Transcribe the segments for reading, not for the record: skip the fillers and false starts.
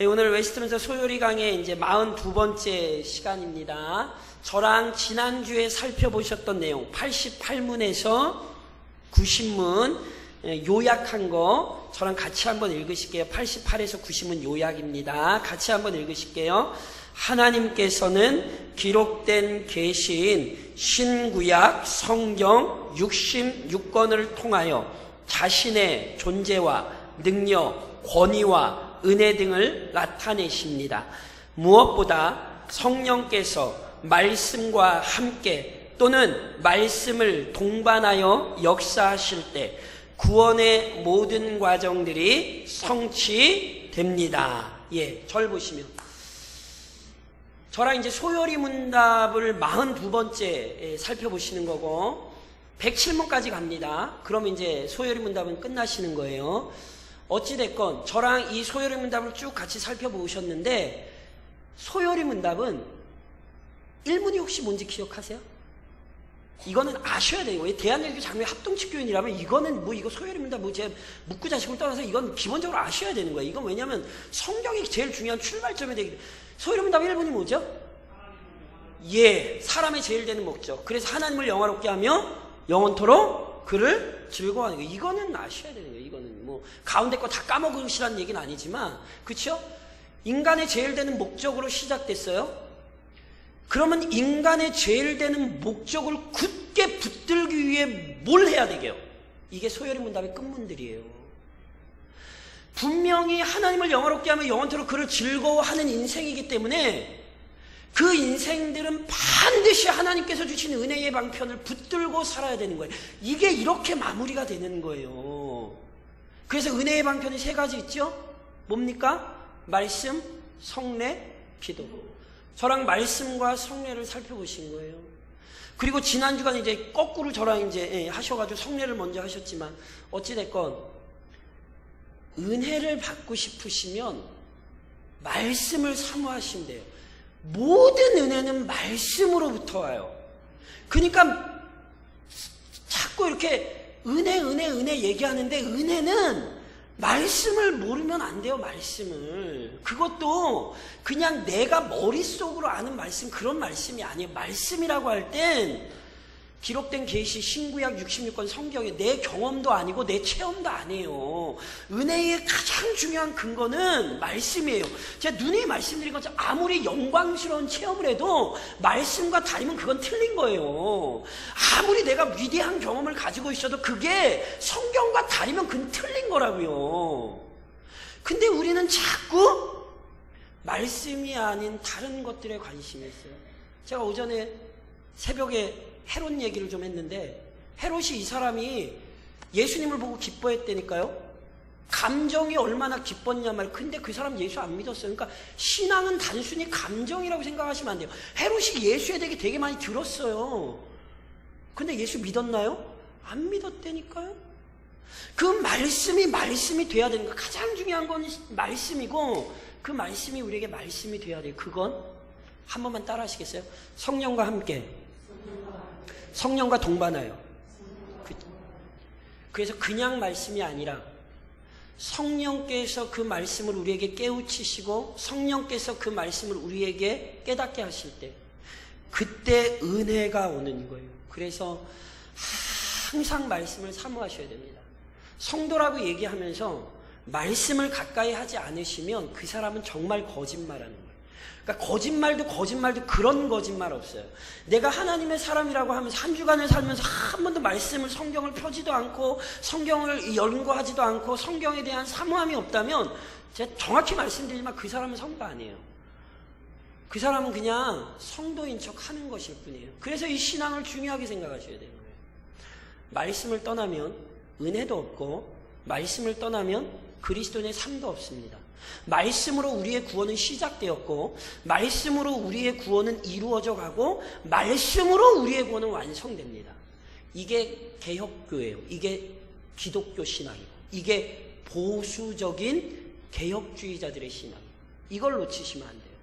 오늘 웨스트민스터 소요리 강의 이제 42번째 시간입니다. 저랑 지난주에 살펴보셨던 내용 88문에서 90문 요약한 거 저랑 같이 한번 읽으실게요. 88에서 90문 요약입니다. 같이 한번 읽으실게요. 하나님께서는 기록된 계시인 신구약 성경 66권을 통하여 자신의 존재와 능력, 권위와 은혜 등을 나타내십니다. 무엇보다 성령께서 말씀과 함께 또는 말씀을 동반하여 역사하실 때 구원의 모든 과정들이 성취됩니다. 절 보시면 저랑 이제 소요리 문답을 42번째 살펴보시는 거고 107문까지 갑니다. 그럼 이제 소요리 문답은 끝나시는 거예요. 어찌됐건 저랑 이 소요리 문답을 쭉 같이 살펴보셨는데 소요리 문답은 1문이 혹시 뭔지 기억하세요? 이거는 아셔야 돼요. 왜 대한민국 장로회 합동측교인이라면 이거는 이거 소요리 문답 제 묻고 자식을 떠나서 이건 기본적으로 아셔야 되는 거예요. 이건 왜냐면 성경이 제일 중요한 출발점이 되기 때문에. 소요리 문답 1문이 뭐죠? 사람의 제일 되는 목적. 그래서 하나님을 영화롭게 하며 영원토록 그를 즐거워하는 거예요. 이거는 아셔야 되는 거예요. 이거는 가운데 거 다 까먹으시라는 얘기는 아니지만, 그렇죠? 인간의 제일 되는 목적으로 시작됐어요. 그러면 인간의 제일 되는 목적을 굳게 붙들기 위해 뭘 해야 되게요? 이게 소요리 문답의 끝문들이에요. 분명히 하나님을 영화롭게 하며 영원토록 그를 즐거워하는 인생이기 때문에 그 인생들은 반드시 하나님께서 주신 은혜의 방편을 붙들고 살아야 되는 거예요. 이게 이렇게 마무리가 되는 거예요. 그래서 은혜의 방편이 3가지 있죠? 뭡니까? 말씀, 성례, 기도. 저랑 말씀과 성례를 살펴보신 거예요. 그리고 지난 주간 이제 거꾸로 저랑 이제 하셔가지고 성례를 먼저 하셨지만 어찌됐건 은혜를 받고 싶으시면 말씀을 사모하시면 돼요. 모든 은혜는 말씀으로부터 와요. 그러니까 자꾸 이렇게 은혜 얘기하는데 은혜는 말씀을 모르면 안 돼요. 말씀을. 그것도 그냥 내가 머릿속으로 아는 말씀, 그런 말씀이 아니에요. 말씀이라고 할 땐 기록된 계시 신구약 66권 성경에 내 경험도 아니고 내 체험도 아니에요. 은혜의 가장 중요한 근거는 말씀이에요. 제가 누누이 말씀드린 것처럼 아무리 영광스러운 체험을 해도 말씀과 다르면 그건 틀린 거예요. 아무리 내가 위대한 경험을 가지고 있어도 그게 성경과 다르면 그건 틀린 거라고요. 근데 우리는 자꾸 말씀이 아닌 다른 것들에 관심이 있어요. 제가 오전에 새벽에 헤롯 얘기를 좀 했는데 헤롯이 이 사람이 예수님을 보고 기뻐했다니까요. 감정이 얼마나 기뻤냐 말이에요. 근데 그 사람 예수 안 믿었어요. 그러니까 신앙은 단순히 감정이라고 생각하시면 안 돼요. 헤롯이 예수에 대해 되게 많이 들었어요. 근데 예수 믿었나요? 안 믿었다니까요. 그 말씀이 돼야 되는 거. 가장 중요한 건 말씀이고 그 말씀이 우리에게 말씀이 돼야 돼요. 그건 한 번만 따라 하시겠어요? 성령과 함께 성령과 동반하여. 그래서 그냥 말씀이 아니라 성령께서 그 말씀을 우리에게 깨우치시고 성령께서 그 말씀을 우리에게 깨닫게 하실 때 그때 은혜가 오는 거예요. 그래서 항상 말씀을 사모하셔야 됩니다. 성도라고 얘기하면서 말씀을 가까이 하지 않으시면 그 사람은 정말 거짓말하는 거예요. 그러니까 거짓말도 그런 거짓말 없어요. 내가 하나님의 사람이라고 하면서 한 주간을 살면서 한 번도 말씀을 성경을 펴지도 않고 성경을 연구하지도 않고 성경에 대한 사모함이 없다면 제가 정확히 말씀드리지만 그 사람은 성도 아니에요. 그 사람은 그냥 성도인 척 하는 것일 뿐이에요. 그래서 이 신앙을 중요하게 생각하셔야 되는 거예요. 말씀을 떠나면 은혜도 없고 말씀을 떠나면 그리스도인의 삶도 없습니다. 말씀으로 우리의 구원은 시작되었고 말씀으로 우리의 구원은 이루어져 가고 말씀으로 우리의 구원은 완성됩니다. 이게 개혁교회예요. 이게 기독교 신앙이고 이게 보수적인 개혁주의자들의 신앙이에요. 이걸 놓치시면 안 돼요.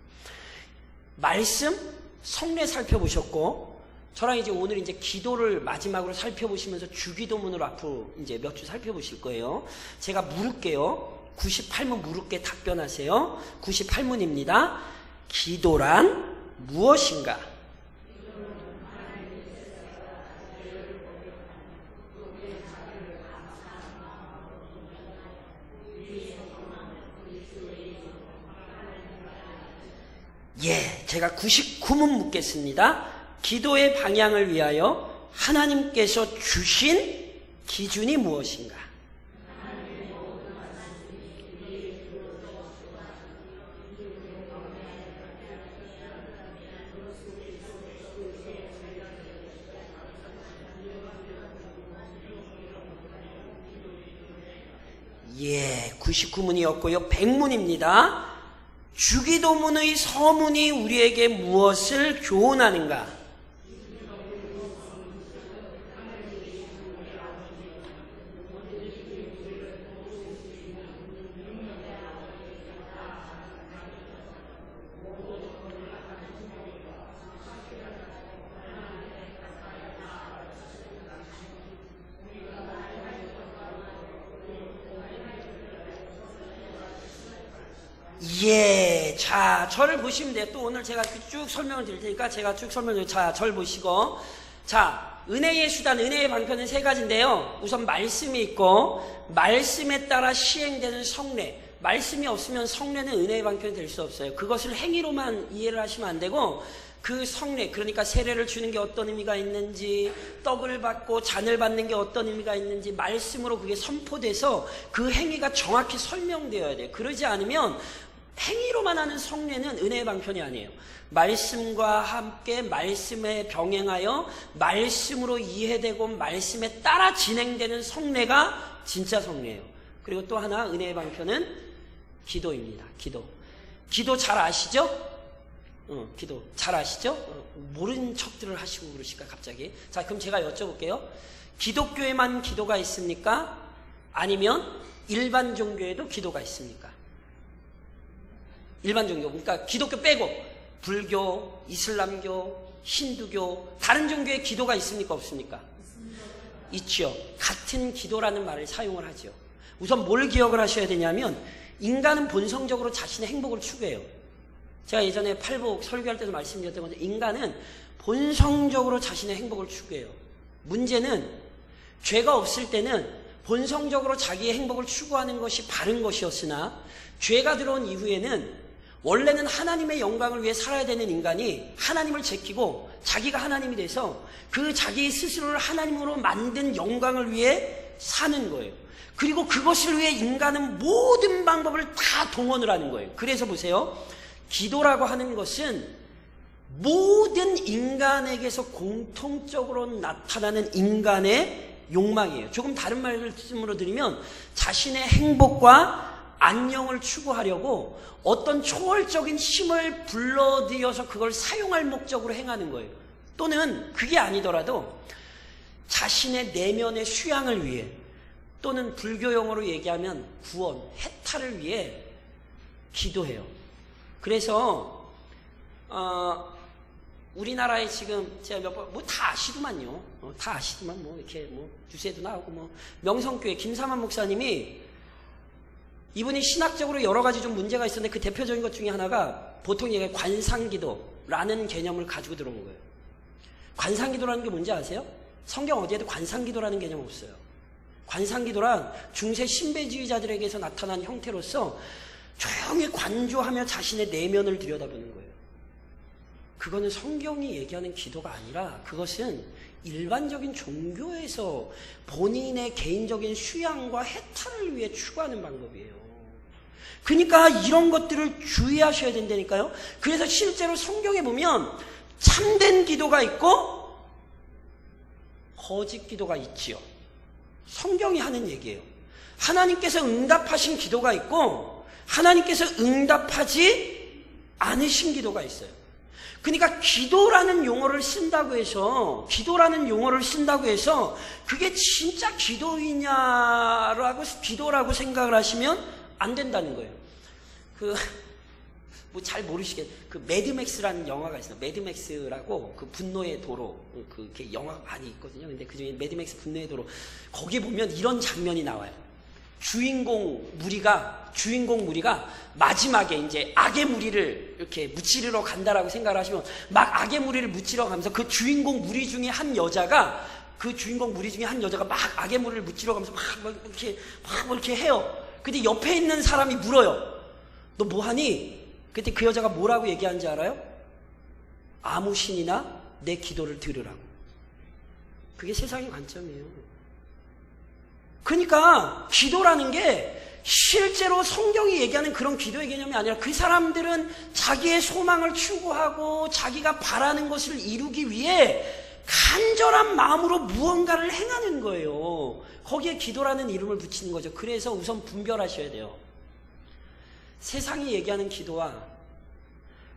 말씀, 성례 살펴보셨고 저랑 이제 오늘 이제 기도를 마지막으로 살펴보시면서 주기도문을 앞으로 이제 몇 주 살펴보실 거예요. 제가 물을게요. 98문 무릇게 답변하세요. 98문입니다. 기도란 무엇인가? 예, 제가 99문 묻겠습니다. 기도의 방향을 위하여 하나님께서 주신 기준이 무엇인가? 예, 99문이었고요. 100문입니다. 주기도문의 서문이 우리에게 무엇을 교훈하는가? 예, 자, 저를 보시면 돼요. 또 오늘 제가 쭉 설명을 드릴 테니까 제가 쭉 설명을, 자, 저를 보시고. 자, 은혜의 수단, 은혜의 방편은 세 가지인데요. 우선 말씀이 있고, 말씀에 따라 시행되는 성례. 말씀이 없으면 성례는 은혜의 방편이 될 수 없어요. 그것을 행위로만 이해를 하시면 안 되고, 그 성례, 그러니까 세례를 주는 게 어떤 의미가 있는지, 떡을 받고 잔을 받는 게 어떤 의미가 있는지, 말씀으로 그게 선포돼서 그 행위가 정확히 설명되어야 돼요. 그러지 않으면 행위로만 하는 성례는 은혜의 방편이 아니에요. 말씀과 함께 말씀에 병행하여 말씀으로 이해되고 말씀에 따라 진행되는 성례가 진짜 성례예요. 그리고 또 하나 은혜의 방편은 기도입니다. 기도 잘 아시죠? 기도 잘 아시죠? 모르는 척들을 하시고 그러실까 갑자기. 자, 그럼 제가 여쭤볼게요. 기독교에만 기도가 있습니까? 아니면 일반 종교에도 기도가 있습니까? 일반 종교, 그러니까 기독교 빼고 불교, 이슬람교, 힌두교, 다른 종교에 기도가 있습니까? 없습니까? 있죠. 같은 기도라는 말을 사용을 하죠. 우선 뭘 기억을 하셔야 되냐면 인간은 본성적으로 자신의 행복을 추구해요. 제가 예전에 팔복 설교할 때도 말씀드렸던 건데 인간은 본성적으로 자신의 행복을 추구해요. 문제는 죄가 없을 때는 본성적으로 자기의 행복을 추구하는 것이 바른 것이었으나 죄가 들어온 이후에는 원래는 하나님의 영광을 위해 살아야 되는 인간이 하나님을 제끼고 자기가 하나님이 돼서 그 자기 스스로를 하나님으로 만든 영광을 위해 사는 거예요. 그리고 그것을 위해 인간은 모든 방법을 다 동원을 하는 거예요. 그래서 보세요. 기도라고 하는 것은 모든 인간에게서 공통적으로 나타나는 인간의 욕망이에요. 조금 다른 말씀으로 드리면 자신의 행복과 안녕을 추구하려고 어떤 초월적인 힘을 불러들여서 그걸 사용할 목적으로 행하는 거예요. 또는 그게 아니더라도 자신의 내면의 수양을 위해 또는 불교 용어로 얘기하면 구원, 해탈을 위해 기도해요. 그래서 우리나라에 지금 제가 몇 번 뭐 다 아시더만요. 다 아시더만 뭐 이렇게 뭐 유세도 나오고 뭐 명성교회 김삼환 목사님이 이분이 신학적으로 여러 가지 좀 문제가 있었는데 그 대표적인 것 중에 하나가 보통 얘기해 관상기도라는 개념을 가지고 들어온 거예요. 관상기도라는 게 뭔지 아세요? 성경 어디에도 관상기도라는 개념 없어요. 관상기도란 중세 신배주의자들에게서 나타난 형태로서 조용히 관조하며 자신의 내면을 들여다보는 거예요. 그거는 성경이 얘기하는 기도가 아니라 그것은 일반적인 종교에서 본인의 개인적인 수양과 해탈을 위해 추구하는 방법이에요. 그러니까 이런 것들을 주의하셔야 된다니까요. 그래서 실제로 성경에 보면 참된 기도가 있고 거짓 기도가 있지요. 성경이 하는 얘기예요. 하나님께서 응답하신 기도가 있고 하나님께서 응답하지 않으신 기도가 있어요. 그러니까 기도라는 용어를 쓴다고 해서 그게 진짜 기도라고 생각을 하시면 안 된다는 거예요. 뭐 잘 모르시겠, 매드맥스라는 영화가 있어요. 매드맥스라고 분노의 도로, 그게 영화가 많이 있거든요. 근데 그 중에 매드맥스 분노의 도로, 거기에 보면 이런 장면이 나와요. 주인공 무리가 마지막에 이제 악의 무리를 이렇게 무찌르러 간다라고 생각을 하시면 막 악의 무리를 무찌러 가면서 그 주인공 무리 중에 한 여자가 막 악의 무리를 무찌러 가면서 막 이렇게 해요. 근데 옆에 있는 사람이 물어요. 너 뭐하니? 그때 그 여자가 뭐라고 얘기하는지 알아요? 아무 신이나 내 기도를 들으라고. 그게 세상의 관점이에요. 그러니까 기도라는 게 실제로 성경이 얘기하는 그런 기도의 개념이 아니라 그 사람들은 자기의 소망을 추구하고 자기가 바라는 것을 이루기 위해 간절한 마음으로 무언가를 행하는 거예요. 거기에 기도라는 이름을 붙이는 거죠. 그래서 우선 분별하셔야 돼요. 세상이 얘기하는 기도와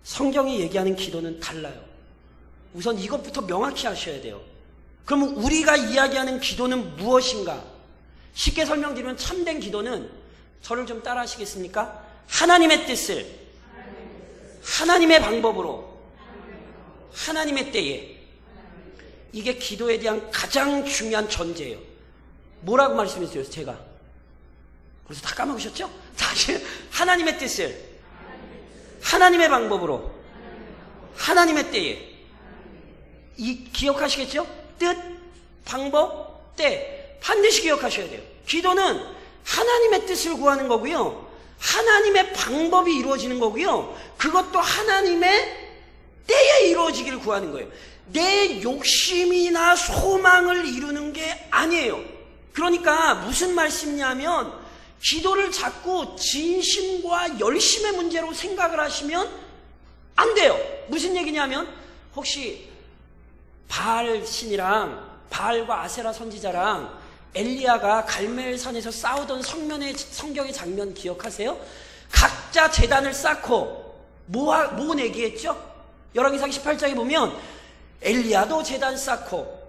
성경이 얘기하는 기도는 달라요. 우선 이것부터 명확히 하셔야 돼요. 그러면 우리가 이야기하는 기도는 무엇인가? 쉽게 설명드리면 참된 기도는, 저를 좀 따라 하시겠습니까? 하나님의 뜻을 하나님의 방법으로 하나님의 때에, 이게 기도에 대한 가장 중요한 전제예요. 뭐라고 말씀했어요? 제가 벌써 다 까먹으셨죠? 다시 하나님의 뜻을 하나님의 방법으로 하나님의 때에, 이 기억하시겠죠? 뜻, 방법, 때 반드시 기억하셔야 돼요. 기도는 하나님의 뜻을 구하는 거고요, 하나님의 방법이 이루어지는 거고요, 그것도 하나님의 때에 이루어지기를 구하는 거예요. 내 욕심이나 소망을 이루는 게 아니에요. 그러니까 무슨 말씀이냐면, 기도를 자꾸 진심과 열심의 문제로 생각을 하시면 안 돼요. 무슨 얘기냐면, 혹시 바알 신이랑 바알과 아세라 선지자랑 엘리야가 갈멜산에서 싸우던 성경의 장면 기억하세요? 각자 제단을 쌓고 뭐 내기했죠? 열왕기상 18장에 보면 엘리야도 제단 쌓고,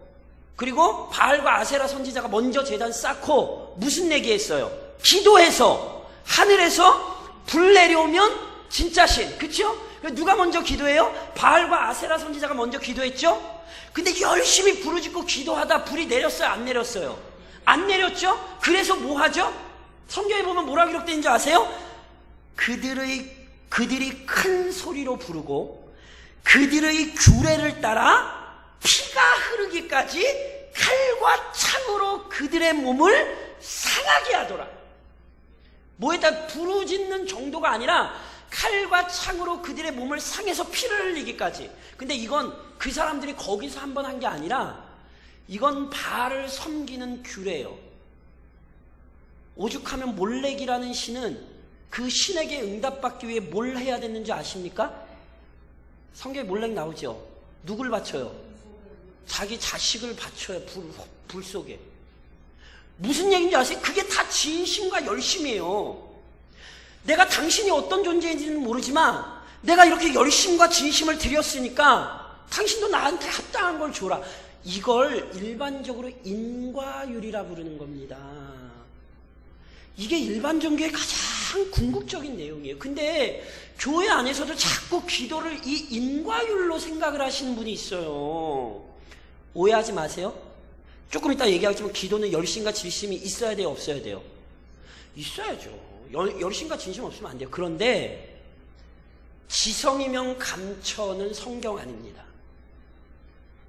그리고 바알과 아세라 선지자가 먼저 제단 쌓고 무슨 내기했어요? 기도해서 하늘에서 불 내려오면 진짜 신, 그쵸? 누가 먼저 기도해요? 바알과 아세라 선지자가 먼저 기도했죠? 근데 열심히 부르짖고 기도하다 불이 내렸어요? 안 내렸어요? 안 내렸죠? 그래서 뭐 하죠? 성경에 보면 뭐라고 기록되어 있는지 아세요? 그들이 큰 소리로 부르고 그들의 규례를 따라 피가 흐르기까지 칼과 창으로 그들의 몸을 상하게 하더라. 뭐에다 부르짖는 정도가 아니라 칼과 창으로 그들의 몸을 상해서 피를 흘리기까지. 근데 이건 그 사람들이 거기서 한 번 한 게 아니라 이건 바알을 섬기는 규례예요. 오죽하면 몰렉이라는 신은 그 신에게 응답받기 위해 뭘 해야 됐는지 아십니까? 성경에 몰렉 나오죠. 누굴 바쳐요? 자기 자식을 바쳐요. 불 속에. 무슨 얘기인지 아세요? 그게 다 진심과 열심이에요. 내가 당신이 어떤 존재인지는 모르지만 내가 이렇게 열심과 진심을 들였으니까 당신도 나한테 합당한 걸 줘라. 이걸 일반적으로 인과율이라 부르는 겁니다. 이게 일반 종교의 가장 궁극적인 내용이에요. 근데 교회 안에서도 자꾸 기도를 이 인과율로 생각을 하시는 분이 있어요. 오해하지 마세요. 조금 이따 얘기하겠지만 기도는 열심과 진심이 있어야 돼요? 없어야 돼요? 있어야죠. 열심과 진심 없으면 안 돼요. 그런데 지성이면 감천은 성경 아닙니다.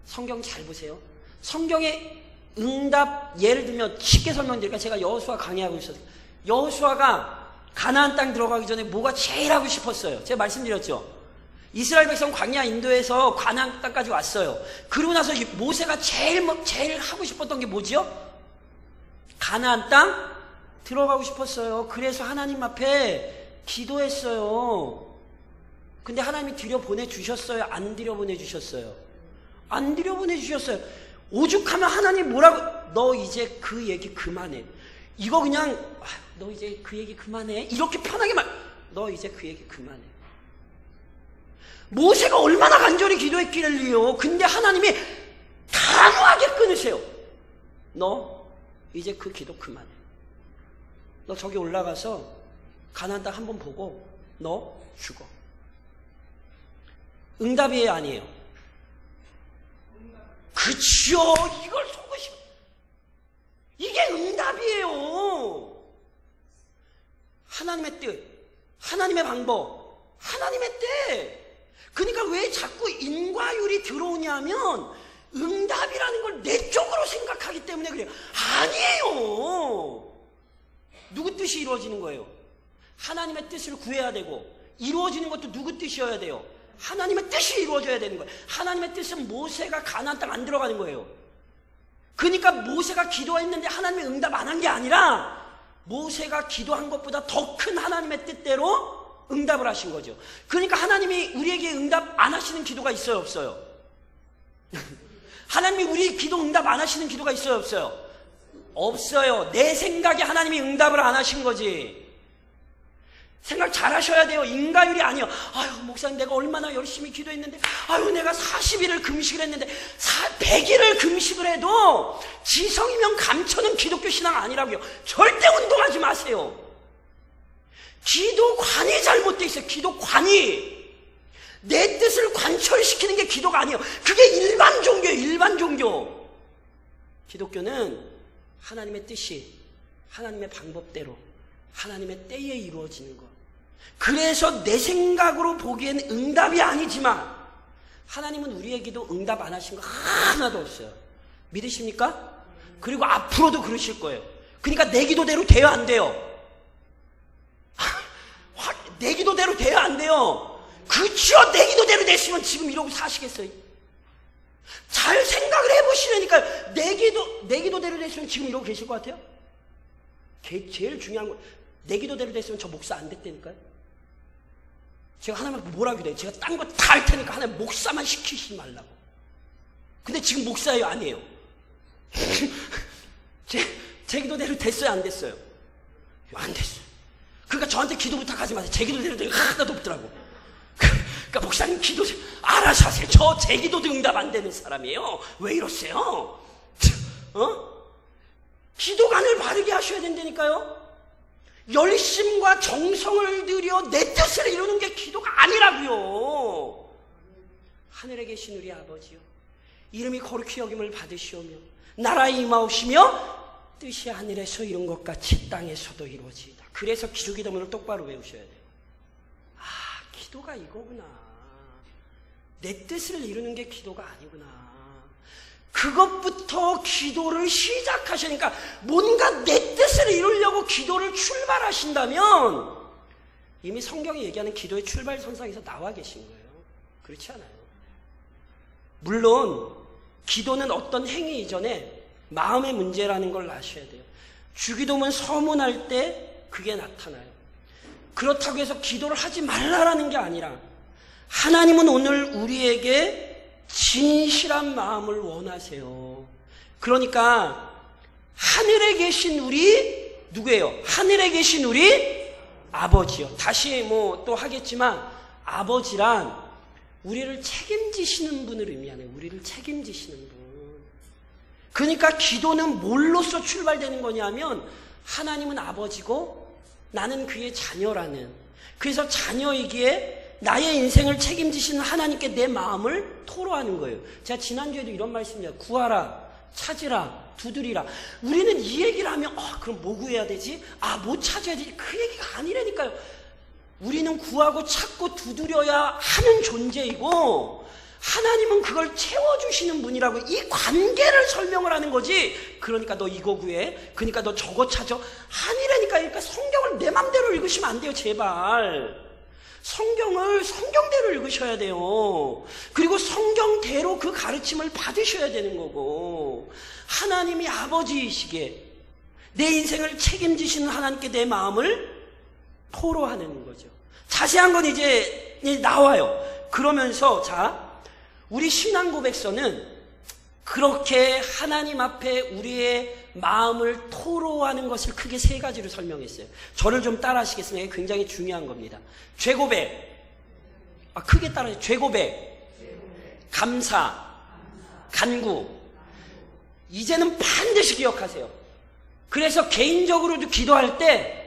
성경 잘 보세요. 성경의 응답, 예를 들면 쉽게 설명드릴까? 제가 여호수아 강의하고 있었어요. 여호수아가 가나안 땅 들어가기 전에 뭐가 제일 하고 싶었어요? 제가 말씀드렸죠. 이스라엘 백성 광야 인도에서 가나안 땅까지 왔어요. 그러고 나서 모세가 제일 하고 싶었던 게 뭐죠? 가나안 땅 들어가고 싶었어요. 그래서 하나님 앞에 기도했어요. 근데 하나님이 들여보내주셨어요? 안 들여보내주셨어요? 안 들여보내주셨어요. 오죽하면 하나님 뭐라고, 너 이제 그 얘기 그만해. 이거 그냥 너 이제 그 얘기 그만해. 이렇게 편하게 너 이제 그 얘기 그만해. 모세가 얼마나 간절히 기도했길래요. 근데 하나님이 단호하게 끊으세요. 너 이제 그 기도 그만해. 너 저기 올라가서 가나안 땅 한번 보고 너 죽어. 응답이에요, 아니에요? 그치요. 이걸 속으시면 이게 응답이에요. 하나님의 뜻, 하나님의 방법, 하나님의 때. 그러니까 왜 자꾸 인과율이 들어오냐면 응답이라는 걸 내 쪽으로 생각하기 때문에 그래요. 아니에요. 누구 뜻이 이루어지는 거예요? 하나님의 뜻을 구해야 되고, 이루어지는 것도 누구 뜻이어야 돼요? 하나님의 뜻이 이루어져야 되는 거예요. 하나님의 뜻은 모세가 가나안 땅 안 들어가는 거예요. 그러니까 모세가 기도했는데 하나님이 응답 안 한 게 아니라 모세가 기도한 것보다 더 큰 하나님의 뜻대로 응답을 하신 거죠. 그러니까 하나님이 우리에게 응답 안 하시는 기도가 있어요, 없어요? 하나님이 우리 기도 응답 안 하시는 기도가 있어요, 없어요? 없어요. 내 생각에 하나님이 응답을 안 하신 거지. 생각 잘 하셔야 돼요. 인과율이 아니에요. 아유, 목사님 내가 얼마나 열심히 기도했는데, 아유, 내가 40일을 금식을 했는데 100일을 금식을 해도 지성이면 감춰는 기독교 신앙 아니라고요. 절대 운동하지 마세요. 기도관이 잘못되어 있어요. 기도관이. 내 뜻을 관철시키는 게 기도가 아니에요. 그게 일반 종교예요. 일반 종교. 기독교는 하나님의 뜻이 하나님의 방법대로 하나님의 때에 이루어지는 것. 그래서 내 생각으로 보기엔 응답이 아니지만 하나님은 우리에게도 응답 안 하신 거 하나도 없어요. 믿으십니까? 그리고 앞으로도 그러실 거예요. 그러니까 내 기도대로 돼요, 안 돼요? 내 기도대로 돼요, 안 돼요? 그쵸. 내 기도대로 됐으면 지금 이러고 사시겠어요? 잘 생각을 해보시려니까요. 내 기도대로 됐으면 지금 이러고 계실 것 같아요? 제일 중요한 건 내 기도대로 됐으면 저 목사 안 됐다니까요. 제가 하나님한테 뭐라 그래요? 제가 딴 거 다 할 테니까 하나님 목사만 시키지 말라고. 근데 지금 목사예요, 아니에요? 제 기도대로 됐어요, 안 됐어요? 안 됐어요. 그러니까 저한테 기도 부탁하지 마세요. 제 기도대로 된 거 하나도 없더라고. 그러니까 목사님 기도 알아서 하세요. 저 제 기도도 응답 안 되는 사람이에요. 왜 이러세요? 기도관을 바르게 하셔야 된다니까요. 열심과 정성을 들여 내 뜻을 이루는 게 기도가 아니라고요. 하늘에 계신 우리 아버지요, 이름이 거룩히 여김을 받으시오며 나라에 임하오시며 뜻이 하늘에서 이룬 것 같이 땅에서도 이루어지이다. 그래서 기도기도문을 똑바로 외우셔야 돼요. 아, 기도가 이거구나. 내 뜻을 이루는 게 기도가 아니구나. 그것부터 기도를 시작하시니까 뭔가 내 뜻을 이루려고 기도를 출발하신다면 이미 성경이 얘기하는 기도의 출발선상에서 나와 계신 거예요. 그렇지 않아요? 물론 기도는 어떤 행위 이전에 마음의 문제라는 걸 아셔야 돼요. 주기도문 서문할 때 그게 나타나요. 그렇다고 해서 기도를 하지 말라라는 게 아니라 하나님은 오늘 우리에게 진실한 마음을 원하세요. 그러니까 하늘에 계신 우리 누구예요? 하늘에 계신 우리 아버지요. 다시 또 하겠지만 아버지란 우리를 책임지시는 분을 의미하네요. 우리를 책임지시는 분. 그러니까 기도는 뭘로써 출발되는 거냐면 하나님은 아버지고 나는 그의 자녀라는, 그래서 자녀이기에 나의 인생을 책임지시는 하나님께 내 마음을 토로하는 거예요. 제가 지난주에도 이런 말씀이에요. 구하라, 찾으라, 두드리라. 우리는 이 얘기를 하면 그럼 뭐 구해야 되지? 뭐 찾아야 되지? 그 얘기가 아니라니까요. 우리는 구하고 찾고 두드려야 하는 존재이고 하나님은 그걸 채워주시는 분이라고, 이 관계를 설명을 하는 거지. 그러니까 너 이거 구해, 그러니까 너 저거 찾아, 아니라니까. 그러니까 성경을 내 맘대로 읽으시면 안 돼요, 제발. 성경을 성경대로 읽으셔야 돼요. 그리고 성경대로 그 가르침을 받으셔야 되는 거고, 하나님이 아버지이시기에 내 인생을 책임지시는 하나님께 내 마음을 토로하는 거죠. 자세한 건 이제 나와요. 그러면서 우리 신앙 고백서는 그렇게 하나님 앞에 우리의 마음을 토로하는 것을 크게 3가지로 설명했어요. 저를 좀 따라 하시겠습니까? 이게 굉장히 중요한 겁니다. 죄고백, 크게 따라하세요. 죄고백, 감사, 간구. 이제는 반드시 기억하세요. 그래서 개인적으로도 기도할 때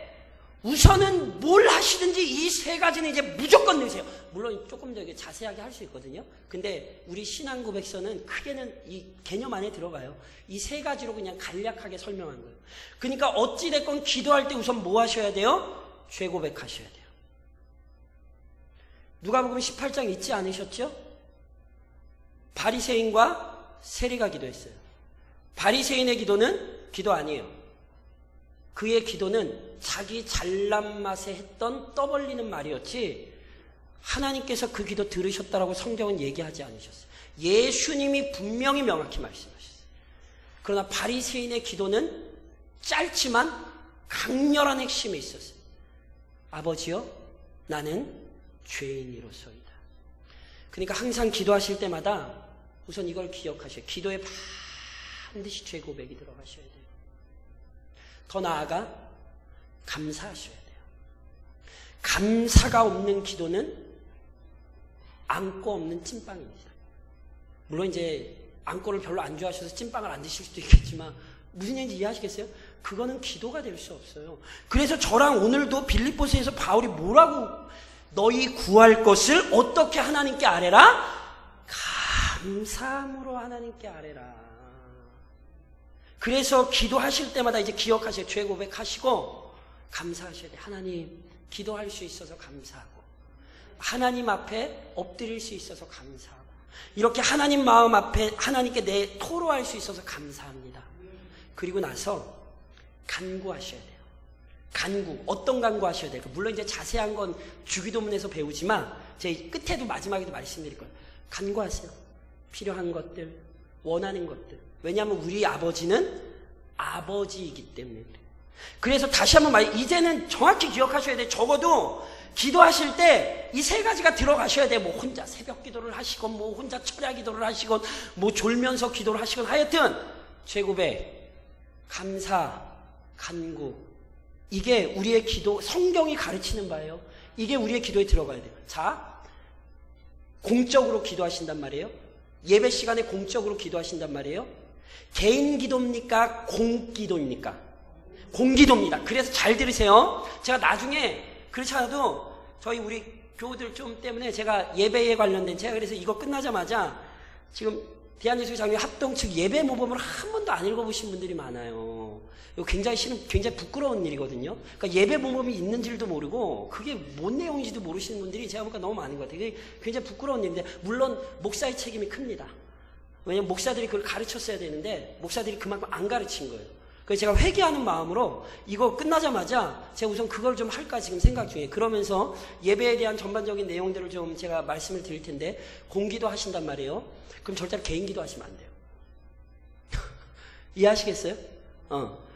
우선은 뭘 하시든지 이 3가지는 이제 무조건 넣으세요. 물론 조금 더 자세하게 할 수 있거든요. 근데 우리 신앙 고백서는 크게는 이 개념 안에 들어가요. 이 3가지로 그냥 간략하게 설명한 거예요. 그러니까 어찌됐건 기도할 때 우선 뭐 하셔야 돼요? 죄 고백하셔야 돼요. 누가복음 18장 잊지 않으셨죠? 바리새인과 세리가 기도했어요. 바리새인의 기도는 기도 아니에요. 그의 기도는 자기 잘난 맛에 했던 떠벌리는 말이었지 하나님께서 그 기도 들으셨다라고 성경은 얘기하지 않으셨어요. 예수님이 분명히 명확히 말씀하셨어요. 그러나 바리새인의 기도는 짧지만 강렬한 핵심이 있었어요. 아버지여, 나는 죄인이로소이다. 그러니까 항상 기도하실 때마다 우선 이걸 기억하셔요. 기도에 반드시 죄 고백이 들어가셔야 돼요. 더 나아가 감사하셔야 돼요. 감사가 없는 기도는 안고 없는 찐빵입니다. 물론 이제 안고를 별로 안 좋아하셔서 찐빵을 안 드실 수도 있겠지만 무슨 얘기인지 이해하시겠어요? 그거는 기도가 될 수 없어요. 그래서 저랑 오늘도 빌립보서에서 바울이 뭐라고 너희 구할 것을 어떻게 하나님께 아뢰라? 감사함으로 하나님께 아뢰라. 그래서 기도하실 때마다 이제 기억하셔야 죄 고백하시고 감사하셔야 돼요. 하나님 기도할 수 있어서 감사하고 하나님 앞에 엎드릴 수 있어서 감사하고 이렇게 하나님 마음 앞에 하나님께 내 토로할 수 있어서 감사합니다. 그리고 나서 간구하셔야 돼요. 간구. 어떤 간구하셔야 돼요? 물론 이제 자세한 건 주기도문에서 배우지만 제 끝에도 마지막에도 말씀드릴 거예요. 간구하세요. 필요한 것들, 원하는 것들. 왜냐하면 우리 아버지는 아버지이기 때문에. 그래서 다시 한번 이제는 정확히 기억하셔야 돼요. 적어도 기도하실 때 이 세 가지가 들어가셔야 돼요. 뭐 혼자 새벽 기도를 하시건 뭐 혼자 철야 기도를 하시건 뭐 졸면서 기도를 하시건 하여튼 죄 고백, 감사, 간구 이게 우리의 기도, 성경이 가르치는 바예요. 이게 우리의 기도에 들어가야 돼요. 자, 공적으로 기도하신단 말이에요. 예배 시간에 공적으로 기도하신단 말이에요. 개인 기도입니까? 공기도입니까? 공기도입니다. 그래서 잘 들으세요. 제가 나중에 그렇지 않아도 저희 우리 교우들 좀 때문에 제가 예배에 관련된 제가 그래서 이거 끝나자마자 지금 대한예수교 장로회 합동 측 예배 모범을 한 번도 안 읽어보신 분들이 많아요. 이거 굉장히 부끄러운 일이거든요. 그러니까 예배 모범이 있는지도 모르고 그게 뭔 내용인지도 모르시는 분들이 제가 보니까 너무 많은 것 같아요. 그게 굉장히 부끄러운 일인데 물론 목사의 책임이 큽니다. 왜냐면 목사들이 그걸 가르쳤어야 되는데 목사들이 그만큼 안 가르친 거예요. 그래서 제가 회개하는 마음으로 이거 끝나자마자 제가 우선 그걸 좀 할까 지금 생각 중이에요. 그러면서 예배에 대한 전반적인 내용들을 좀 제가 말씀을 드릴 텐데 공기도 하신단 말이에요. 그럼 절대로 개인 기도 하시면 안 돼요. 이해하시겠어요?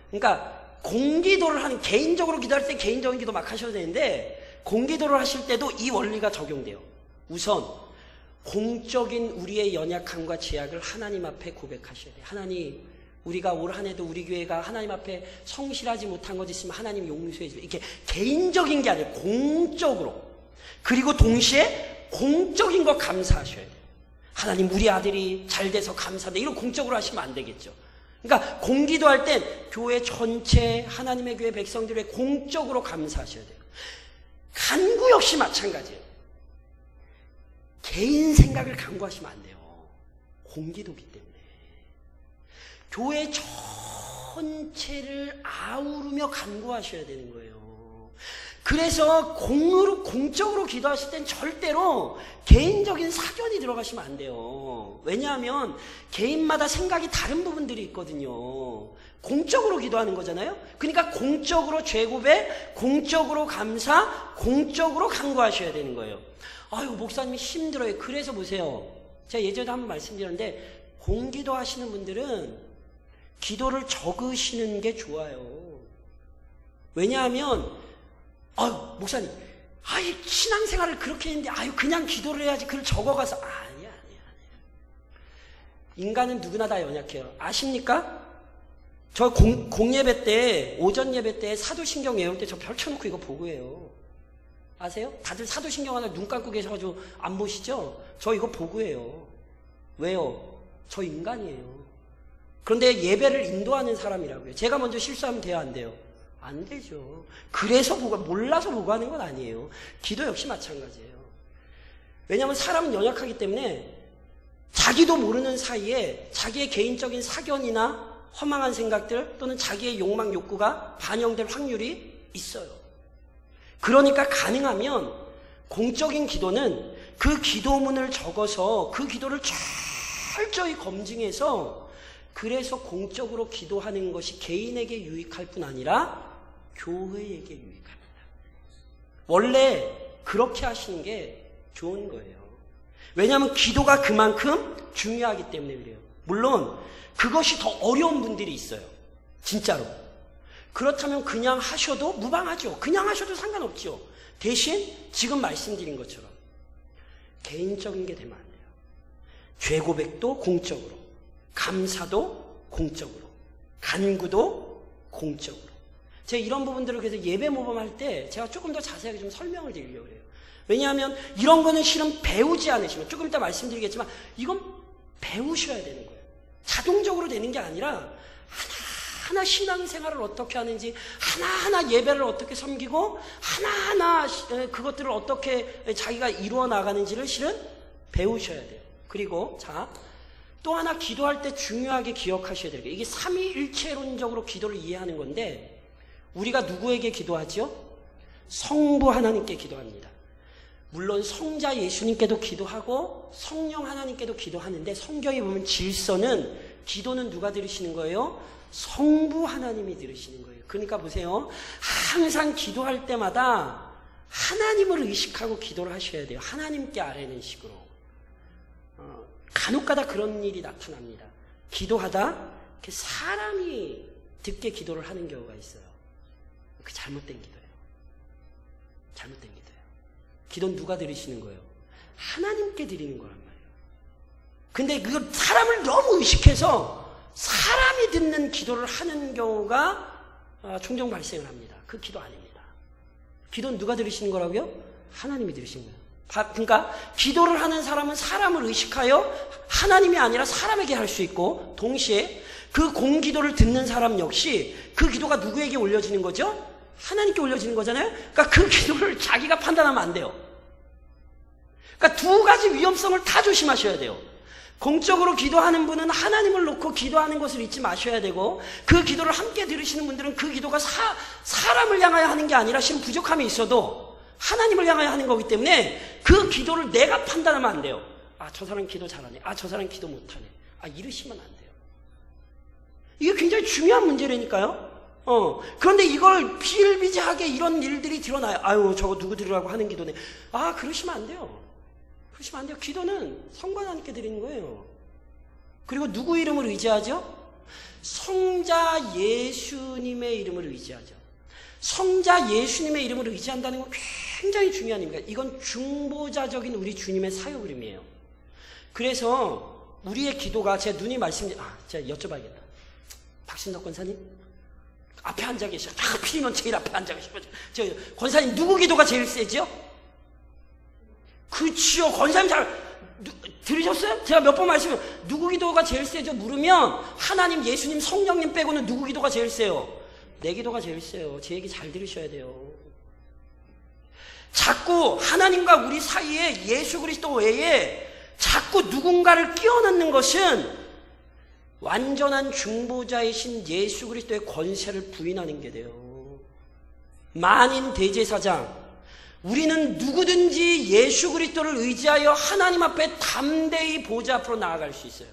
그러니까 공기도를 하는 개인적으로 기도할 때 개인적인 기도 막 하셔도 되는데 공기도를 하실 때도 이 원리가 적용돼요. 우선 공적인 우리의 연약함과 죄악을 하나님 앞에 고백하셔야 돼요. 하나님, 우리가 올 한 해도 우리 교회가 하나님 앞에 성실하지 못한 것 있으면 하나님 용서해 주세요. 이렇게 개인적인 게 아니라 공적으로. 그리고 동시에 공적인 거 감사하셔야 돼요. 하나님, 우리 아들이 잘 돼서 감사합니다. 이런 공적으로 하시면 안 되겠죠. 그러니까 공기도할 땐 교회 전체 하나님의 교회 백성들의 공적으로 감사하셔야 돼요. 간구 역시 마찬가지예요. 개인 생각을 간구하시면 안 돼요. 공기도기 때문에. 교회 전체를 아우르며 간구하셔야 되는 거예요. 그래서 공적으로 기도하실 땐 절대로 개인적인 사견이 들어가시면 안 돼요. 왜냐하면 개인마다 생각이 다른 부분들이 있거든요. 공적으로 기도하는 거잖아요. 그러니까 공적으로 죄고백, 공적으로 감사, 공적으로 간구하셔야 되는 거예요. 아유, 목사님이 힘들어요. 그래서 보세요. 제가 예전에 한번 말씀드렸는데 공기도 하시는 분들은 기도를 적으시는 게 좋아요. 왜냐하면 아유, 목사님, 아이, 신앙생활을 그렇게 했는데, 아유, 그냥 기도를 해야지. 그걸 적어가서. 아니야. 인간은 누구나 다 연약해요. 아십니까? 저 공예배 때, 오전 예배 때, 사도신경 외울 때 저 펼쳐놓고 이거 보고 해요. 아세요? 다들 사도신경 하나 눈 감고 계셔가지고 안 보시죠? 저 이거 보고 해요. 왜요? 저 인간이에요. 그런데 예배를 인도하는 사람이라고요. 제가 먼저 실수하면 돼요, 안 돼요? 안 되죠. 그래서 몰라서 보고 하는 건 아니에요. 기도 역시 마찬가지예요. 왜냐하면 사람은 연약하기 때문에 자기도 모르는 사이에 자기의 개인적인 사견이나 허망한 생각들 또는 자기의 욕망, 욕구가 반영될 확률이 있어요. 그러니까 가능하면 공적인 기도는 그 기도문을 적어서 그 기도를 철저히 검증해서 그래서 공적으로 기도하는 것이 개인에게 유익할 뿐 아니라 교회에게 유익합니다. 원래 그렇게 하시는 게 좋은 거예요. 왜냐하면 기도가 그만큼 중요하기 때문에 그래요. 물론 그것이 더 어려운 분들이 있어요. 진짜로. 그렇다면 그냥 하셔도 무방하죠. 그냥 하셔도 상관없죠. 대신 지금 말씀드린 것처럼 개인적인 게 되면 안 돼요. 죄 고백도 공적으로, 감사도 공적으로, 간구도 공적으로. 제가 이런 부분들을 그래서 예배 모범할 때 제가 조금 더 자세하게 좀 설명을 드리려고 해요. 왜냐하면 이런 거는 실은 배우지 않으시면, 조금 이따 말씀드리겠지만 이건 배우셔야 되는 거예요. 자동적으로 되는 게 아니라 하나하나 신앙생활을 어떻게 하는지, 하나하나 예배를 어떻게 섬기고, 하나하나 그것들을 어떻게 자기가 이루어 나가는지를 실은 배우셔야 돼요. 그리고 또 하나 기도할 때 중요하게 기억하셔야 돼요. 이게 삼위일체론적으로 기도를 이해하는 건데, 우리가 누구에게 기도하죠? 성부 하나님께 기도합니다. 물론 성자 예수님께도 기도하고 성령 하나님께도 기도하는데, 성경에 보면 질서는 기도는 누가 들으시는 거예요? 성부 하나님이 들으시는 거예요. 그러니까 보세요. 항상 기도할 때마다 하나님을 의식하고 기도를 하셔야 돼요. 하나님께 아뢰는 식으로. 간혹가다 그런 일이 나타납니다. 기도하다 사람이 듣게 기도를 하는 경우가 있어요. 그 잘못된 기도예요. 잘못된 기도예요. 기도는 누가 들으시는 거예요? 하나님께 드리는 거란 말이에요. 근데 그걸 사람을 너무 의식해서 사람이 듣는 기도를 하는 경우가 종종 발생을 합니다. 그 기도 아닙니다. 기도는 누가 들으시는 거라고요? 하나님이 들으시는 거예요. 그러니까 기도를 하는 사람은 사람을 의식하여 하나님이 아니라 사람에게 할 수 있고, 동시에 그 공기도를 듣는 사람 역시 그 기도가 누구에게 올려지는 거죠? 하나님께 올려지는 거잖아요. 그러니까 그 기도를 자기가 판단하면 안 돼요. 그러니까 두 가지 위험성을 다 조심하셔야 돼요. 공적으로 기도하는 분은 하나님을 놓고 기도하는 것을 잊지 마셔야 되고, 그 기도를 함께 들으시는 분들은 그 기도가 사람을 향하여 하는 게 아니라 실은 부족함이 있어도 하나님을 향하여 하는 거기 때문에 그 기도를 내가 판단하면 안 돼요. 아, 저 사람 기도 잘하네. 아, 저 사람 기도 못하네. 아, 이러시면 안 돼요. 이게 굉장히 중요한 문제라니까요. 그런데 이걸 비일비재하게 이런 일들이 드러나요. 아유, 저거 누구 들으라고 하는 기도네. 아, 그러시면 안 돼요. 그러시면 안 돼요. 기도는 성부 하나님께 드리는 거예요. 그리고 누구 이름을 의지하죠? 성자 예수님의 이름을 의지하죠. 성자 예수님의 이름을 의지한다는 건 굉장히 중요한 일입니다. 이건 중보자적인 우리 주님의 사역 이름이에요. 그래서 우리의 기도가, 제가 눈이 제가 여쭤봐야겠다. 박신덕 권사님? 앞에 앉아 계셔. 하필이면 제일 앞에 앉아 계셔. 저 권사님 누구 기도가 제일 세죠? 그치요. 권사님 들으셨어요? 제가 몇 번 말씀을, 누구 기도가 제일 세죠? 물으면 하나님, 예수님, 성령님 빼고는 누구 기도가 제일 세요? 내 기도가 제일 세요. 제 얘기 잘 들으셔야 돼요. 자꾸 하나님과 우리 사이에 예수 그리스도 외에 자꾸 누군가를 끼워 넣는 것은 완전한 중보자이신 예수 그리스도의 권세를 부인하는 게 돼요. 만인 대제사장, 우리는 누구든지 예수 그리스도를 의지하여 하나님 앞에 담대히 보좌 앞으로 나아갈 수 있어요.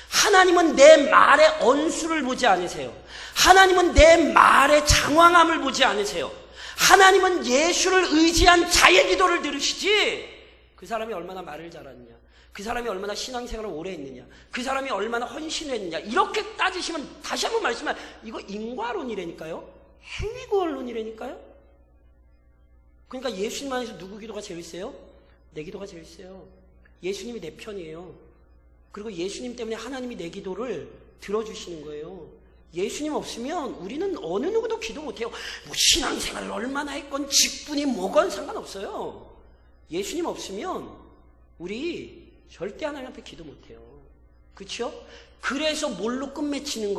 하나님은 내 말의 언수를 보지 않으세요. 하나님은 내 말의 장황함을 보지 않으세요. 하나님은 예수를 의지한 자의 기도를 들으시지, 그 사람이 얼마나 말을 잘하느냐, 그 사람이 얼마나 신앙생활을 오래 했느냐, 그 사람이 얼마나 헌신을 했느냐, 이렇게 따지시면 다시 한번 말씀하면 이거 인과론이라니까요. 행위구원론이라니까요. 그러니까 예수님 안에서 누구 기도가 제일 세요? 내 기도가 제일 세요. 예수님이 내 편이에요. 그리고 예수님 때문에 하나님이 내 기도를 들어주시는 거예요. 예수님 없으면 우리는 어느 누구도 기도 못해요. 뭐 신앙생활을 얼마나 했건 직분이 뭐건 상관없어요. 예수님 없으면 우리 절대 하나님 앞에 기도 못해요. 그렇죠? 그래서 뭘로 끝마치는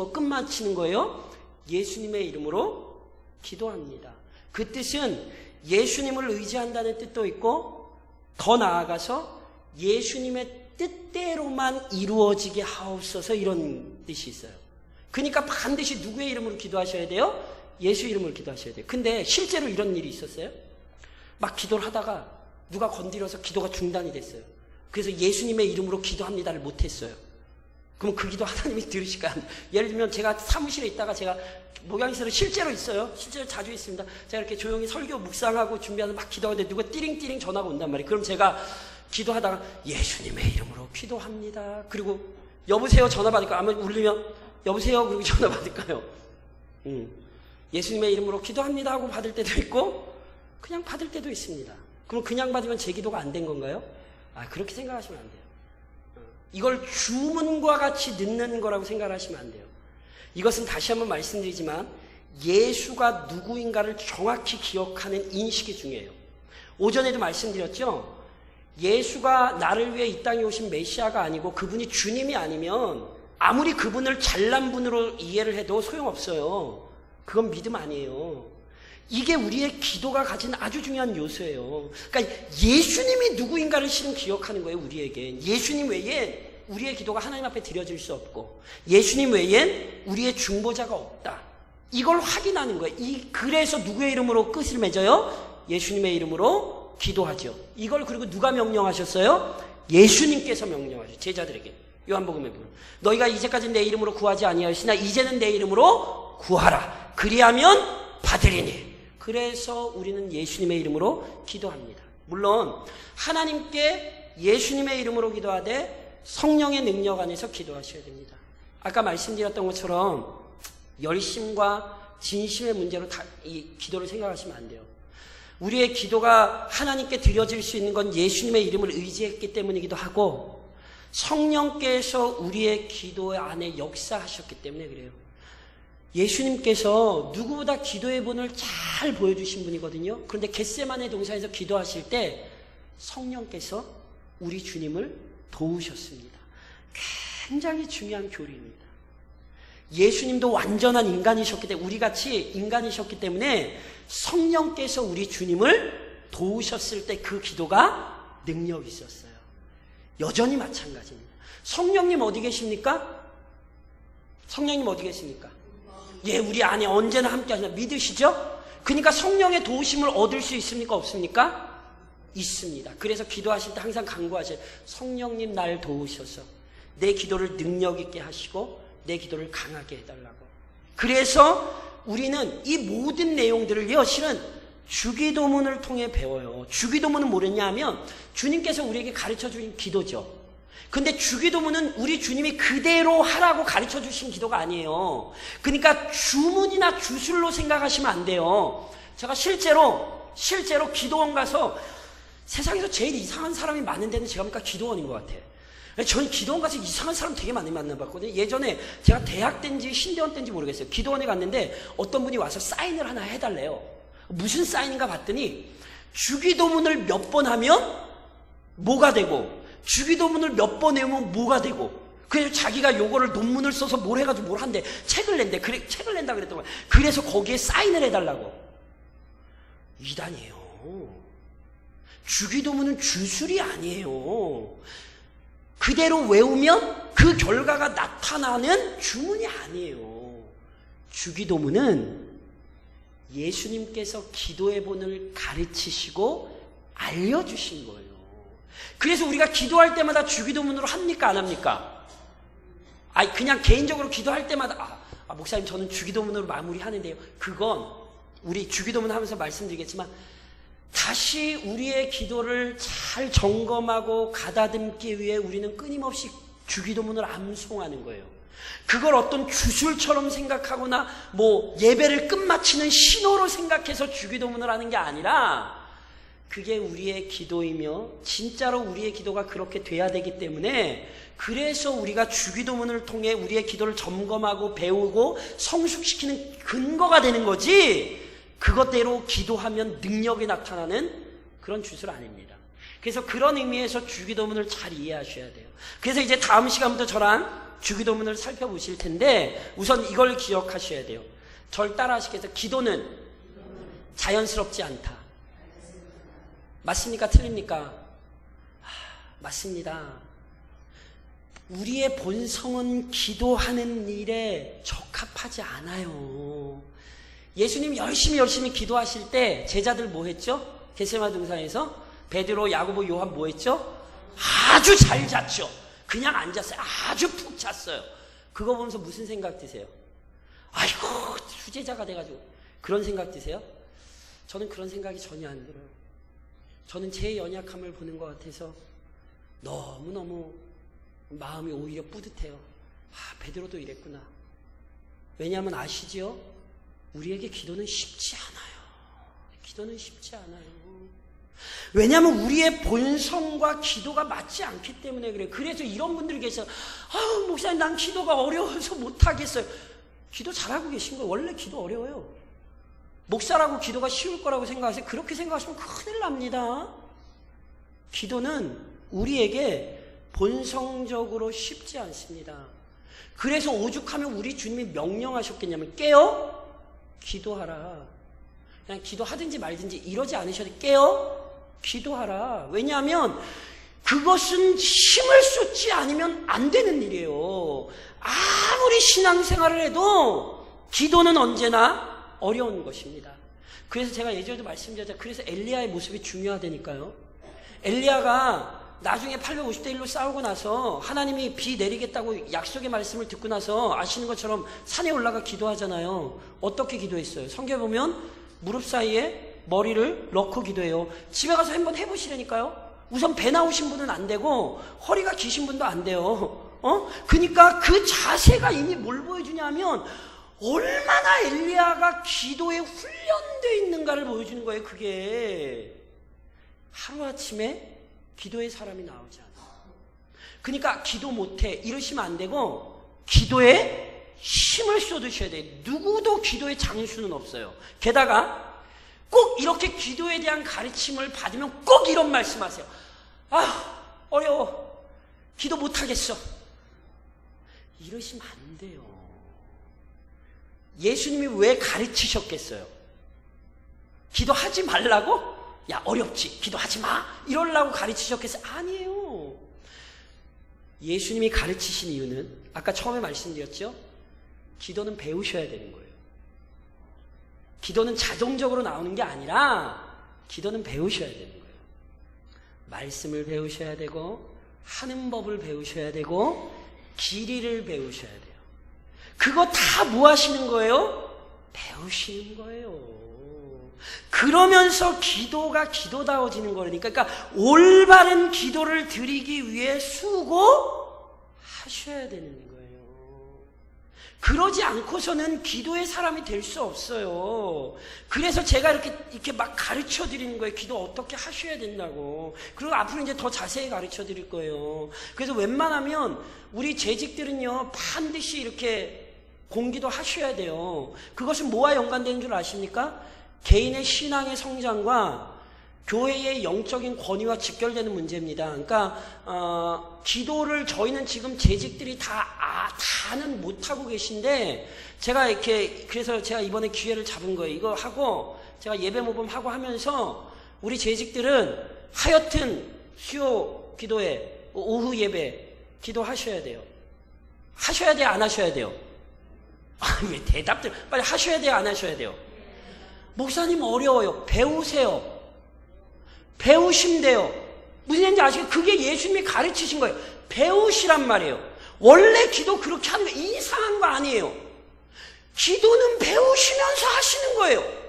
거예요? 예수님의 이름으로 기도합니다. 그 뜻은 예수님을 의지한다는 뜻도 있고, 더 나아가서 예수님의 뜻대로만 이루어지게 하옵소서, 이런 뜻이 있어요. 그러니까 반드시 누구의 이름으로 기도하셔야 돼요? 예수 이름으로 기도하셔야 돼요. 근데 실제로 이런 일이 있었어요. 막 기도를 하다가 누가 건드려서 기도가 중단이 됐어요. 그래서 예수님의 이름으로 기도합니다를 못했어요. 그럼 그 기도 하나님이 들으실까요? 예를 들면 제가 사무실에 있다가 제가 목양실에 실제로 있어요. 실제로 자주 있습니다. 제가 이렇게 조용히 설교 묵상하고 준비하면서 막 기도하는데 누가 띠링띠링 전화가 온단 말이에요. 그럼 제가 기도하다가 예수님의 이름으로 기도합니다. 그리고 여보세요 전화 받을까요? 아마 울리면 여보세요 그리고 전화 받을까요? 예수님의 이름으로 기도합니다 하고 받을 때도 있고 그냥 받을 때도 있습니다. 그럼 그냥 받으면 제 기도가 안 된 건가요? 그렇게 생각하시면 안 돼요. 이걸 주문과 같이 듣는 거라고 생각하시면 안 돼요. 이것은 다시 한번 말씀드리지만 예수가 누구인가를 정확히 기억하는 인식이 중요해요. 오전에도 말씀드렸죠? 예수가 나를 위해 이 땅에 오신 메시아가 아니고 그분이 주님이 아니면 아무리 그분을 잘난 분으로 이해를 해도 소용없어요. 그건 믿음 아니에요. 이게 우리의 기도가 가진 아주 중요한 요소예요. 그러니까 예수님이 누구인가를 실은 기억하는 거예요. 우리에게 예수님 외엔 우리의 기도가 하나님 앞에 드려질 수 없고 예수님 외엔 우리의 중보자가 없다. 이걸 확인하는 거예요. 그래서 누구의 이름으로 끝을 맺어요? 예수님의 이름으로 기도하죠. 이걸 그리고 누가 명령하셨어요? 예수님께서 명령하셨어요. 제자들에게. 요한복음에 보면 너희가 이제까지 내 이름으로 구하지 아니하였으나 이제는 내 이름으로 구하라. 그리하면 받으리니. 그래서 우리는 예수님의 이름으로 기도합니다. 물론 하나님께 예수님의 이름으로 기도하되 성령의 능력 안에서 기도하셔야 됩니다. 아까 말씀드렸던 것처럼 열심과 진심의 문제로 이 기도를 생각하시면 안 돼요. 우리의 기도가 하나님께 드려질 수 있는 건 예수님의 이름을 의지했기 때문이기도 하고 성령께서 우리의 기도 안에 역사하셨기 때문에 그래요. 예수님께서 누구보다 기도의 본을 잘 보여주신 분이거든요. 그런데 겟세마네 동산에서 기도하실 때 성령께서 우리 주님을 도우셨습니다. 굉장히 중요한 교리입니다. 예수님도 완전한 인간이셨기 때문에 우리같이 인간이셨기 때문에 성령께서 우리 주님을 도우셨을 때 그 기도가 능력이 있었어요. 여전히 마찬가지입니다. 성령님 어디 계십니까? 성령님 어디 계십니까? 예, 우리 안에 언제나 함께 하시나 믿으시죠? 그러니까 성령의 도우심을 얻을 수 있습니까? 없습니까? 있습니다. 그래서 기도하실 때 항상 간구하세요. 성령님 날 도우셔서 내 기도를 능력 있게 하시고 내 기도를 강하게 해달라고. 그래서 우리는 이 모든 내용들을요, 실은 주기도문을 통해 배워요. 주기도문은 뭐랬냐 하면 주님께서 우리에게 가르쳐 주신 기도죠. 근데 주기도문은 우리 주님이 그대로 하라고 가르쳐 주신 기도가 아니에요. 그러니까 주문이나 주술로 생각하시면 안 돼요. 제가 실제로 기도원 가서 세상에서 제일 이상한 사람이 많은 데는 제가 보니까 기도원인 것 같아요. 저는 기도원 가서 이상한 사람 되게 많이 만나봤거든요. 예전에 제가 대학 때인지 신대원 때인지 모르겠어요. 기도원에 갔는데 어떤 분이 와서 사인을 하나 해달래요. 무슨 사인인가 봤더니 주기도문을 몇 번 하면 뭐가 되고 주기도문을 몇 번 외우면 뭐가 되고 그래서 자기가 요거를 논문을 써서 뭘 해가지고 뭘 한대 책을 낸대. 그래, 책을 낸다 그랬던 거야. 그래서 거기에 사인을 해달라고. 이단이에요. 주기도문은 주술이 아니에요. 그대로 외우면 그 결과가 나타나는 주문이 아니에요. 주기도문은 예수님께서 기도의 본을 가르치시고 알려주신 거예요. 그래서 우리가 기도할 때마다 주기도문으로 합니까? 안 합니까? 그냥 개인적으로 기도할 때마다 목사님 저는 주기도문으로 마무리하는데요. 그건 우리 주기도문 하면서 말씀드리겠지만 다시 우리의 기도를 잘 점검하고 가다듬기 위해 우리는 끊임없이 주기도문을 암송하는 거예요. 그걸 어떤 주술처럼 생각하거나 예배를 끝마치는 신호로 생각해서 주기도문을 하는 게 아니라 그게 우리의 기도이며 진짜로 우리의 기도가 그렇게 돼야 되기 때문에 그래서 우리가 주기도문을 통해 우리의 기도를 점검하고 배우고 성숙시키는 근거가 되는 거지 그것대로 기도하면 능력이 나타나는 그런 주술 아닙니다. 그래서 그런 의미에서 주기도문을 잘 이해하셔야 돼요. 그래서 이제 다음 시간부터 저랑 주기도문을 살펴보실 텐데 우선 이걸 기억하셔야 돼요. 절 따라 하시겠어요? 기도는 자연스럽지 않다. 맞습니까? 틀립니까? 맞습니다. 우리의 본성은 기도하는 일에 적합하지 않아요. 예수님 열심히 기도하실 때 제자들 뭐 했죠? 겟세마네 동산에서 베드로, 야고보, 요한 뭐 했죠? 아주 잘 잤죠. 그냥 안 잤어요. 아주 푹 잤어요. 그거 보면서 무슨 생각 드세요? 아이고, 수제자가 돼가지고. 그런 생각 드세요? 저는 그런 생각이 전혀 안 들어요. 저는 제 연약함을 보는 것 같아서 너무너무 마음이 오히려 뿌듯해요. 아, 베드로도 이랬구나. 왜냐하면 아시지요? 우리에게 기도는 쉽지 않아요. 기도는 쉽지 않아요. 왜냐하면 우리의 본성과 기도가 맞지 않기 때문에 그래요. 그래서 이런 분들이 계셔요. 아우, 목사님, 난 기도가 어려워서 못하겠어요. 기도 잘하고 계신 거예요. 원래 기도 어려워요. 목사라고 기도가 쉬울 거라고 생각하세요. 그렇게 생각하시면 큰일 납니다. 기도는 우리에게 본성적으로 쉽지 않습니다. 그래서 오죽하면 우리 주님이 명령하셨겠냐면 깨어 기도하라. 그냥 기도하든지 말든지 이러지 않으셔도 깨어 기도하라. 왜냐하면 그것은 힘을 쏟지 않으면 안 되는 일이에요. 아무리 신앙생활을 해도 기도는 언제나 어려운 것입니다. 그래서 제가 예전에도 말씀드렸죠. 그래서 엘리야의 모습이 중요하다니까요. 엘리야가 나중에 850대 1로 싸우고 나서 하나님이 비 내리겠다고 약속의 말씀을 듣고 나서 아시는 것처럼 산에 올라가 기도하잖아요. 어떻게 기도했어요? 성경에 보면 무릎 사이에 머리를 넣고 기도해요. 집에 가서 한번 해보시라니까요. 우선 배 나오신 분은 안 되고 허리가 기신 분도 안 돼요. 그러니까 그 자세가 이미 뭘 보여주냐면 얼마나 엘리야가 기도에 훈련되어 있는가를 보여주는 거예요. 그게 하루아침에 기도의 사람이 나오지 않아요. 그러니까 기도 못해 이러시면 안 되고 기도에 힘을 쏟으셔야 돼요. 누구도 기도의 장수는 없어요. 게다가 꼭 이렇게 기도에 대한 가르침을 받으면 꼭 이런 말씀하세요. 아, 어려워. 기도 못하겠어. 이러시면 안 돼요. 예수님이 왜 가르치셨겠어요? 기도하지 말라고? 야, 어렵지. 기도하지 마. 이러려고 가르치셨겠어요? 아니에요. 예수님이 가르치신 이유는 아까 처음에 말씀드렸죠? 기도는 배우셔야 되는 거예요. 기도는 자동적으로 나오는 게 아니라 기도는 배우셔야 되는 거예요. 말씀을 배우셔야 되고 하는 법을 배우셔야 되고 길이를 배우셔야 돼요. 그거 다 뭐 하시는 거예요? 배우시는 거예요. 그러면서 기도가 기도다워지는 거라니까. 그러니까 올바른 기도를 드리기 위해 수고하셔야 되는 거예요. 그러지 않고서는 기도의 사람이 될 수 없어요. 그래서 제가 이렇게 막 가르쳐 드리는 거예요. 기도 어떻게 하셔야 된다고. 그리고 앞으로 이제 더 자세히 가르쳐 드릴 거예요. 그래서 웬만하면 우리 재직들은요, 반드시 이렇게 공기도 하셔야 돼요. 그것은 뭐와 연관되는 줄 아십니까? 개인의 신앙의 성장과 교회의 영적인 권위와 직결되는 문제입니다. 그러니까 기도를 저희는 지금 재직들이 다는 못하고 계신데 제가 이렇게 그래서 제가 이번에 기회를 잡은 거예요. 이거 하고 제가 예배 모범 하고 하면서 우리 재직들은 하여튼 수요 기도회 오후 예배 기도하셔야 돼요. 하셔야 돼요? 안 하셔야 돼요? 왜 대답들 빨리 하셔야 돼요? 안 하셔야 돼요? 목사님 어려워요. 배우세요. 배우시면 돼요. 무슨 얘기인지 아시겠어요? 그게 예수님이 가르치신 거예요. 배우시란 말이에요. 원래 기도 그렇게 하는 거 이상한 거 아니에요. 기도는 배우시면서 하시는 거예요.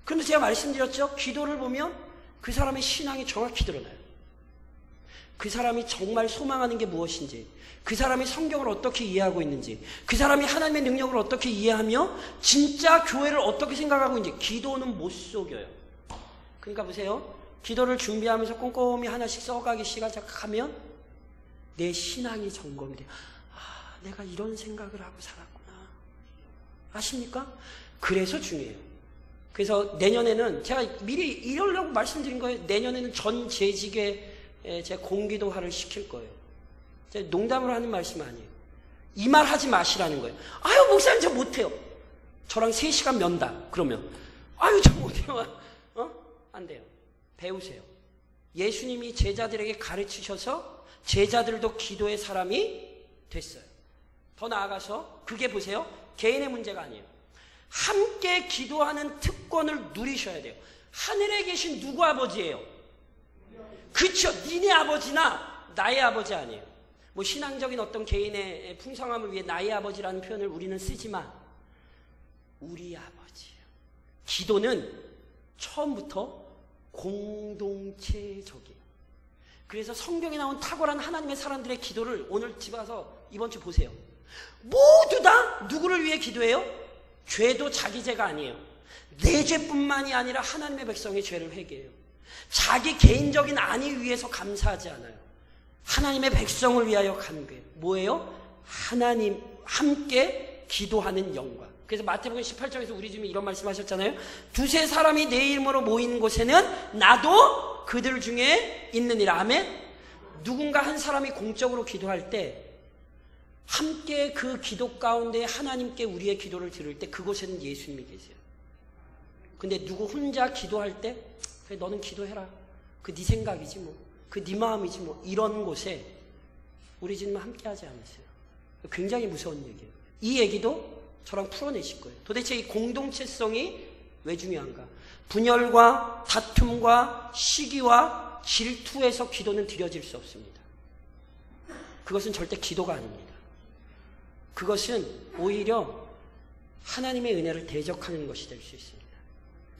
그런데 제가 말씀드렸죠? 기도를 보면 그 사람의 신앙이 정확히 드러나요. 그 사람이 정말 소망하는 게 무엇인지, 그 사람이 성경을 어떻게 이해하고 있는지, 그 사람이 하나님의 능력을 어떻게 이해하며 진짜 교회를 어떻게 생각하고 있는지 기도는 못 속여요. 그러니까 보세요. 기도를 준비하면서 꼼꼼히 하나씩 써가기 시작하면 내 신앙이 점검이 돼요. 아, 내가 이런 생각을 하고 살았구나. 아십니까? 그래서 중요해요. 그래서 내년에는 제가 미리 이러려고 말씀드린 거예요. 내년에는 전 재직에 제가 공기도화를 시킬 거예요. 제가 농담으로 하는 말씀 아니에요. 이 말 하지 마시라는 거예요. 아유, 목사님 저 못해요. 저랑 3시간 면다. 그러면 아유, 저 못해요. 안 돼요. 배우세요. 예수님이 제자들에게 가르치셔서 제자들도 기도의 사람이 됐어요. 더 나아가서 그게 보세요. 개인의 문제가 아니에요. 함께 기도하는 특권을 누리셔야 돼요. 하늘에 계신 누구 아버지예요? 그쵸? 니네 아버지나 나의 아버지 아니에요. 뭐 신앙적인 어떤 개인의 풍성함을 위해 나의 아버지라는 표현을 우리는 쓰지만 우리 아버지예요. 기도는 처음부터 공동체적이에요. 그래서 성경에 나온 탁월한 하나님의 사람들의 기도를 오늘 집에 가서 이번 주 보세요. 모두 다 누구를 위해 기도해요? 죄도 자기 죄가 아니에요. 내 죄뿐만이 아니라 하나님의 백성의 죄를 회개해요. 자기 개인적인 안위 위해서 감사하지 않아요. 하나님의 백성을 위하여 간구해요. 뭐예요? 하나님 함께 기도하는 영광. 그래서 마태복음 18장에서 우리 주님이 이런 말씀하셨잖아요. 두세 사람이 내 이름으로 모이는 곳에는 나도 그들 중에 있느니라. 아멘. 누군가 한 사람이 공적으로 기도할 때 함께 그 기도 가운데 하나님께 우리의 기도를 들을 때 그곳에는 예수님이 계세요. 근데 누구 혼자 기도할 때 그래 너는 기도해라. 그 네 생각이지 뭐. 그 네 마음이지 뭐. 이런 곳에 우리 주님은 함께 하지 않으세요. 굉장히 무서운 얘기예요. 이 얘기도 저랑 풀어내실 거예요. 도대체 이 공동체성이 왜 중요한가? 분열과 다툼과 시기와 질투에서 기도는 드려질 수 없습니다. 그것은 절대 기도가 아닙니다. 그것은 오히려 하나님의 은혜를 대적하는 것이 될 수 있습니다.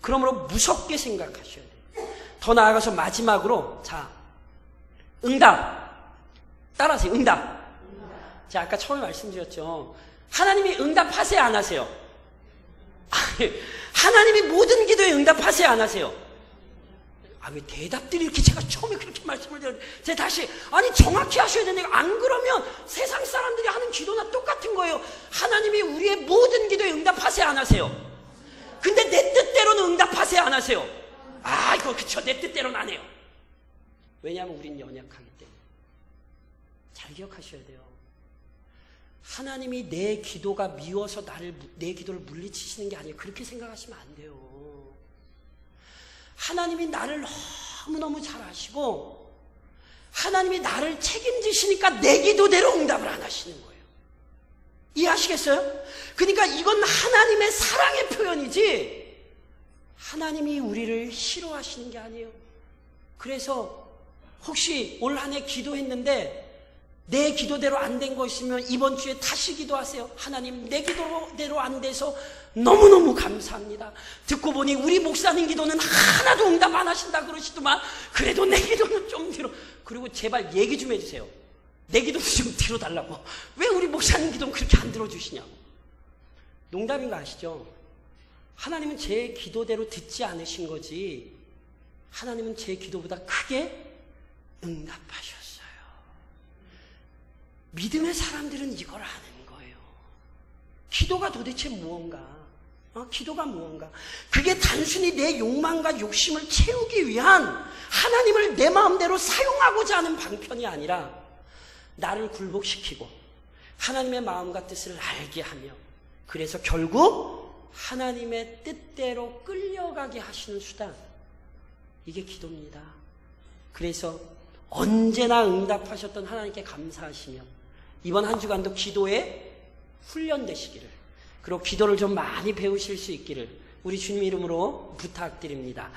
그러므로 무섭게 생각하셔야 돼요. 더 나아가서 마지막으로 자, 응답. 따라하세요. 응답. 자, 아까 처음에 말씀드렸죠. 하나님이 응답하세요, 안 하세요? 하나님이 모든 기도에 응답하세요, 안 하세요? 왜 대답들이 이렇게 제가 처음에 그렇게 말씀을 드렸는데 제가 다시 아니 정확히 하셔야 되는데 안 그러면 세상 사람들이 하는 기도나 똑같은 거예요. 하나님이 우리의 모든 기도에 응답하세요, 안 하세요? 근데 내 뜻대로는 응답하세요, 안 하세요? 이거 그쵸, 내 뜻대로는 안 해요. 왜냐하면 우린 연약하기 때문에. 잘 기억하셔야 돼요. 하나님이 내 기도가 미워서 내 기도를 물리치시는 게 아니에요. 그렇게 생각하시면 안 돼요. 하나님이 나를 너무너무 잘 아시고 하나님이 나를 책임지시니까 내 기도대로 응답을 안 하시는 거예요. 이해하시겠어요? 그러니까 이건 하나님의 사랑의 표현이지 하나님이 우리를 싫어하시는 게 아니에요. 그래서 혹시 올 한 해 기도했는데 내 기도대로 안 된 거 있으면 이번 주에 다시 기도하세요. 하나님, 내 기도대로 안 돼서 너무너무 감사합니다. 듣고 보니 우리 목사님 기도는 하나도 응답 안 하신다 그러시더만 그래도 내 기도는 좀 들어. 그리고 제발 얘기 좀 해주세요. 내 기도도 좀 들어달라고. 왜 우리 목사님 기도는 그렇게 안 들어주시냐고. 농담인 거 아시죠? 하나님은 제 기도대로 듣지 않으신 거지 하나님은 제 기도보다 크게 응답하셨어요. 믿음의 사람들은 이걸 아는 거예요. 기도가 도대체 무언가? 기도가 무언가? 그게 단순히 내 욕망과 욕심을 채우기 위한 하나님을 내 마음대로 사용하고자 하는 방편이 아니라 나를 굴복시키고 하나님의 마음과 뜻을 알게 하며 그래서 결국 하나님의 뜻대로 끌려가게 하시는 수단, 이게 기도입니다. 그래서 언제나 응답하셨던 하나님께 감사하시며 이번 한 주간도 기도에 훈련되시기를, 그리고 기도를 좀 많이 배우실 수 있기를 우리 주님 이름으로 부탁드립니다.